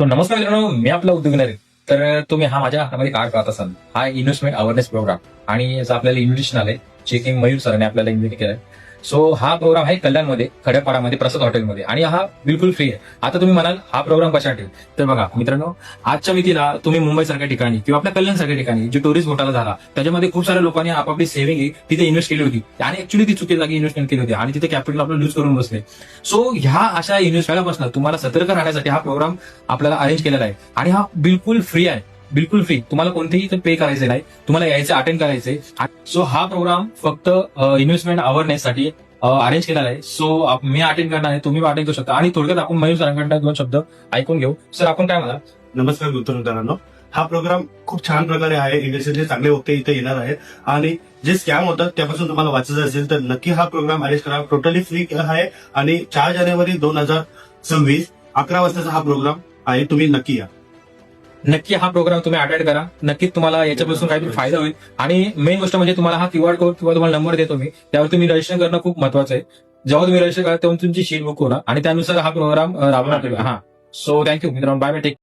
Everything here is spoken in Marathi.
तो नमस्कार मित्रांनो, मी आपला उद्योगणार आहे. तर तुम्ही हा माझ्या हातामध्ये कार्ड पाहत असाल, हा इन्व्हेस्टमेंट अवेअरनेस प्रोग्राम आणि याचं आपल्याला इन्व्हिटेशन आलंय, जे की मयूर सरांनी आपल्याला इन्व्हाइट केलंय. सो हा प्रोग्राम आहे कल्याणमध्ये, खडकपाडामध्ये, प्रसाद हॉटेलमध्ये आणि हा बिलकुल फ्री आहे. आता तुम्ही म्हणाल हा प्रोग्राम कशासाठी? तर बघा मित्रांनो, आजच्या मितीला तुम्ही मुंबईसारख्या ठिकाणी किंवा आपल्या कल्याणसारख्या ठिकाणी जे टुरिस्ट घोटाळा झाला, त्याच्यामध्ये खूप साऱ्या लोकांनी आपापली सेव्हिंग तिथे इन्व्हेस्ट केली होती आणि ऍक्च्युली ती चुकीच्या जागी इन्व्हेस्टमेंट केली होती आणि तिथे कॅपिटल आपलं लूज करून बसले. सो ह्या अशा इन्व्हेस्ट करापासून तुम्हाला सतर्क राहण्यासाठी हा प्रोग्राम आपल्याला अरेंज केलेला आहे आणि हा बिलकुल फ्री आहे. बिलकुल फ्री, तुम्हाला कोणतेही पे करायचे नाही, तुम्हाला यायचं अटेंड करायचंय. सो हा प्रोग्राम फक्त इन्व्हेस्टमेंट अवेअरनेससाठी अरेंज केलेला आहे. सो मी अटेंड करणार आहे, तुम्ही अटेंड करू शकता आणि थोडक्यात आपण मयूर सरांकडनं 2 शब्द ऐकून घेऊ. सर, आपण काय म्हणा? नमस्कार मित्रांनो, हा प्रोग्राम खूप छान प्रकारे आहे. इंडस्ट्रीचे चांगले वक्ते इथे येणार आहेत आणि जे स्कॅम होतात त्यापासून तुम्हाला वाचायचं असेल तर नक्की हा प्रोग्राम अरेंज करा. टोटली फ्री आहे आणि 4 जानेवारी 2026 11 वाजताचा हा प्रोग्राम आहे. तुम्ही नक्की या. नक्की हा प्रोग्राम तुम्ही अटेंड करा. नक्कीच तुम्हाला याच्यापासून काहीतरी फायदा होईल आणि मेन गोष्ट म्हणजे तुम्हाला हा QR कोड किंवा तुम्हाला नंबर देतो मी, त्यावर तुम्ही रजिस्टर करणं खूप महत्वाचं आहे. जेव्हा तुम्ही रजिस्टर करा तेव्हा तुमची शीट बुक होणार आणि त्यानुसार हा प्रोग्राम राबवण्यात येईल. हा, सो थँक्यू मित्रांनो, बाय बाय, टेक